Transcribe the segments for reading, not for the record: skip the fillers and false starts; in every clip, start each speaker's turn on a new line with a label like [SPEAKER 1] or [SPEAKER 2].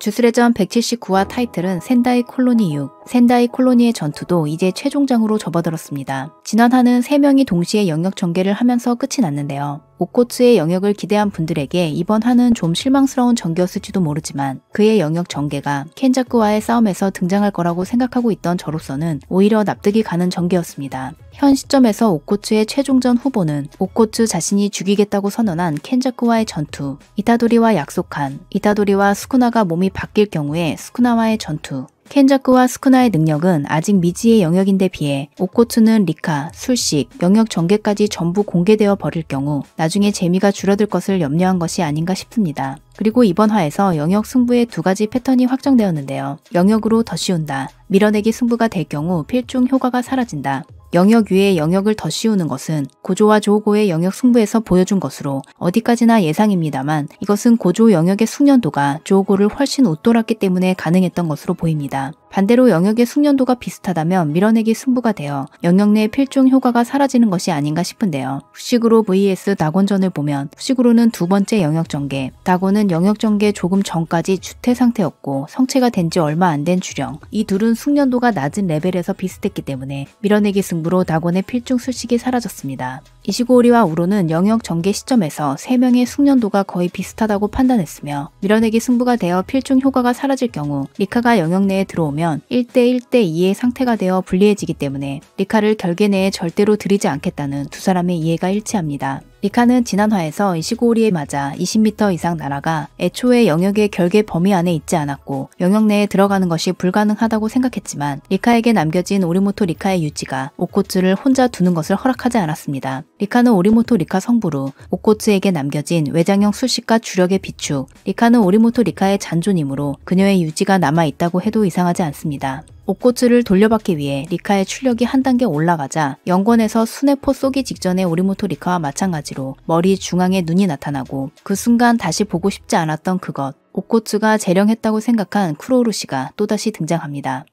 [SPEAKER 1] 주술회전 179화 타이틀은 센다이 콜로니 6. 센다이 콜로니의 전투도 이제 최종장으로 접어들었습니다. 지난화는 3명이 동시에 영역 전개를 하면서 끝이 났는데요. 오코츠의 영역을 기대한 분들에게 이번 화는 좀 실망스러운 전개였을지도 모르지만 그의 영역 전개가 켄자쿠와의 싸움에서 등장할 거라고 생각하고 있던 저로서는 오히려 납득이 가는 전개였습니다. 현 시점에서 오코츠의 최종전 후보는 오코츠 자신이 죽이겠다고 선언한 켄자쿠와의 전투, 이타도리와 약속한, 이타도리와 스쿠나가 몸이 바뀔 경우에 스쿠나와의 전투, 켄자쿠와 스쿠나의 능력은 아직 미지의 영역인데 비해 오코츠는 리카, 술식, 영역 전개까지 전부 공개되어 버릴 경우 나중에 재미가 줄어들 것을 염려한 것이 아닌가 싶습니다. 그리고 이번 화에서 영역 승부의 2가지 패턴이 확정되었는데요. 영역으로 더 씌운다. 밀어내기 승부가 될 경우 필중 효과가 사라진다. 영역 위에 영역을 더 씌우는 것은 고조와 조고의 영역 승부에서 보여준 것으로 어디까지나 예상입니다만 이것은 고조 영역의 숙련도가 조고를 훨씬 웃돌았기 때문에 가능했던 것으로 보입니다. 반대로 영역의 숙련도가 비슷하다면 밀어내기 승부가 되어 영역 내 필중 효과가 사라지는 것이 아닌가 싶은데요. 후식으로 vs 다곤전을 보면 후식으로는 2번째 영역 전개, 다곤은 영역 전개 조금 전까지 주태 상태였고 성체가 된 지 얼마 안 된 주령, 이 둘은 숙련도가 낮은 레벨에서 비슷했기 때문에 밀어내기 승부로 다곤의 필중 술식이 사라졌습니다. 이시고오리와 우로는 영역 전개 시점에서 3명의 숙련도가 거의 비슷하다고 판단했으며 밀어내기 승부가 되어 필중 효과가 사라질 경우 리카가 영역 내에 들어오면 1대1대2의 상태가 되어 불리해지기 때문에 리카를 결계 내에 절대로 들이지 않겠다는 두 사람의 이해가 일치합니다. 리카는 지난화에서 이시고오리에 맞아 20m 이상 날아가 애초에 영역의 결계 범위 안에 있지 않았고 영역 내에 들어가는 것이 불가능하다고 생각했지만 리카에게 남겨진 오리모토 리카의 유지가 오코츠를 혼자 두는 것을 허락하지 않았습니다. 리카는 오리모토 리카 성부로 오코츠에게 남겨진 외장형 수식과 주력의 비축, 리카는 오리모토 리카의 잔존이므로 그녀의 유지가 남아있다고 해도 이상하지 않습니다. 오코츠를 돌려받기 위해 리카의 출력이 한 단계 올라가자 영권에서 수뇌포 쏘기 직전의 오리모토 리카와 마찬가지로 머리 중앙에 눈이 나타나고 그 순간 다시 보고 싶지 않았던 그것, 오코츠가 재령했다고 생각한 쿠로우루시가 또다시 등장합니다.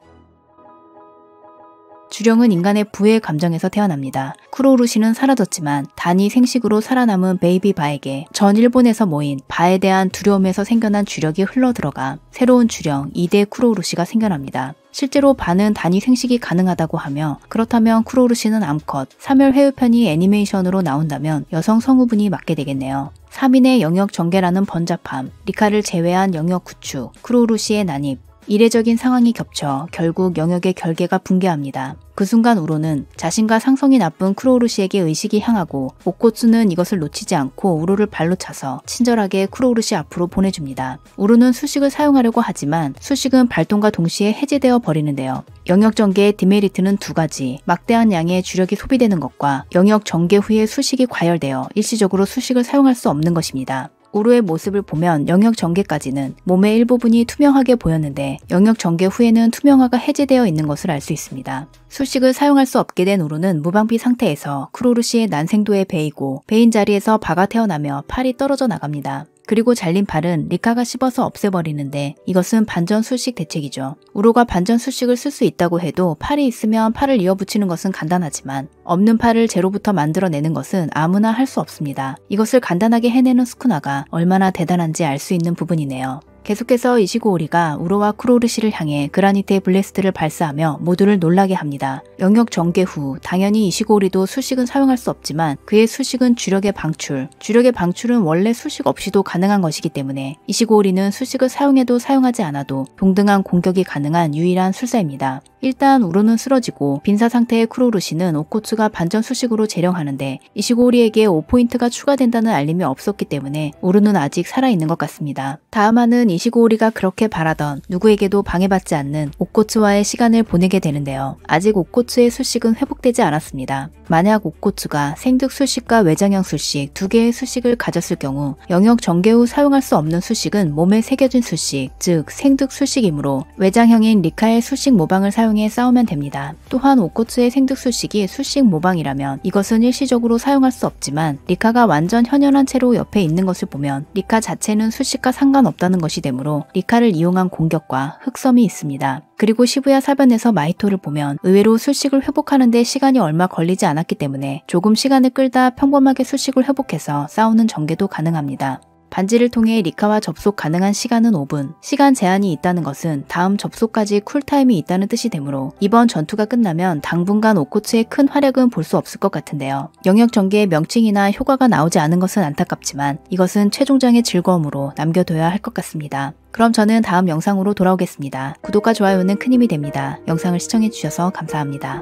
[SPEAKER 1] 주령은 인간의 부의 감정에서 태어납니다. 쿠로우루시는 사라졌지만 단이 생식으로 살아남은 베이비 바에게 전 일본에서 모인 바에 대한 두려움에서 생겨난 주력이 흘러들어가 새로운 주령 2대 쿠로우루시가 생겨납니다. 실제로 바는 단위 생식이 가능하다고 하며 그렇다면 쿠로우루시는 암컷, 3열 회유편이 애니메이션으로 나온다면 여성 성우분이 맡게 되겠네요. 3인의 영역 전개라는 번잡함, 리카를 제외한 영역 구축, 쿠로우루시의 난입, 이례적인 상황이 겹쳐 결국 영역의 결계가 붕괴합니다. 그 순간 우로는 자신과 상성이 나쁜 쿠로우루시에게 의식이 향하고 오코츠는 이것을 놓치지 않고 우로를 발로 차서 친절하게 쿠로우루시 앞으로 보내줍니다. 우로는 수식을 사용하려고 하지만 수식은 발동과 동시에 해제되어 버리는데요. 영역 전개의 디메리트는 2가지, 막대한 양의 주력이 소비되는 것과 영역 전개 후에 수식이 과열되어 일시적으로 수식을 사용할 수 없는 것입니다. 우로의 모습을 보면 영역 전개까지는 몸의 일부분이 투명하게 보였는데 영역 전개 후에는 투명화가 해제되어 있는 것을 알 수 있습니다. 수식을 사용할 수 없게 된 우로는 무방비 상태에서 쿠로우루시의 난생도에 베이고 베인 자리에서 바가 태어나며 팔이 떨어져 나갑니다. 그리고 잘린 팔은 리카가 씹어서 없애버리는데 이것은 반전 수식 대책이죠. 우로가 반전 수식을 쓸 수 있다고 해도 팔이 있으면 팔을 이어붙이는 것은 간단하지만 없는 팔을 제로부터 만들어내는 것은 아무나 할 수 없습니다. 이것을 간단하게 해내는 스쿠나가 얼마나 대단한지 알 수 있는 부분이네요. 계속해서 이시고오리가 우로와 쿠로우루시를 향해 그라니테 블래스트를 발사하며 모두를 놀라게 합니다. 영역 전개 후 당연히 이시고오리도 수식은 사용할 수 없지만 그의 수식은 주력의 방출, 주력의 방출은 원래 수식 없이도 가능한 것이기 때문에 이시고오리는 수식을 사용해도 사용하지 않아도 동등한 공격이 가능한 유일한 술사입니다. 일단 우로는 쓰러지고 빈사 상태의 쿠로우루시는 오코츠가 반전 수식으로 재령하는데 이시고오리에게 5포인트가 추가된다는 알림이 없었기 때문에 우로는 아직 살아있는 것 같습니다. 다음화는 이시고오리가 그렇게 바라던 누구에게도 방해받지 않는 오코츠와의 시간을 보내게 되는데요. 아직 오코츠의 수식은 회복되지 않았습니다. 만약 오코츠가 생득 수식과 외장형 수식 2개의 수식을 가졌을 경우 영역 전개 후 사용할 수 없는 수식은 몸에 새겨진 수식, 즉 생득 수식이므로 외장형인 리카의 수식 모방을 사용해 싸우면 됩니다. 또한 오코츠의 생득 수식이 수식 모방이라면 이것은 일시적으로 사용할 수 없지만 리카가 완전 현연한 채로 옆에 있는 것을 보면 리카 자체는 수식과 상관없다는 것이 되므로 리카를 이용한 공격과 흑섬이 있습니다. 그리고 시부야 사변에서 마히토를 보면 의외로 술식을 회복하는 데 시간이 얼마 걸리지 않았기 때문에 조금 시간을 끌다 평범하게 술식을 회복해서 싸우는 전개도 가능합니다. 반지를 통해 리카와 접속 가능한 시간은 5분. 시간 제한이 있다는 것은 다음 접속까지 쿨타임이 있다는 뜻이 되므로 이번 전투가 끝나면 당분간 오코츠의 큰 활약은 볼 수 없을 것 같은데요. 영역 전개의 명칭이나 효과가 나오지 않은 것은 안타깝지만 이것은 최종장의 즐거움으로 남겨둬야 할 것 같습니다. 그럼 저는 다음 영상으로 돌아오겠습니다. 구독과 좋아요는 큰 힘이 됩니다. 영상을 시청해주셔서 감사합니다.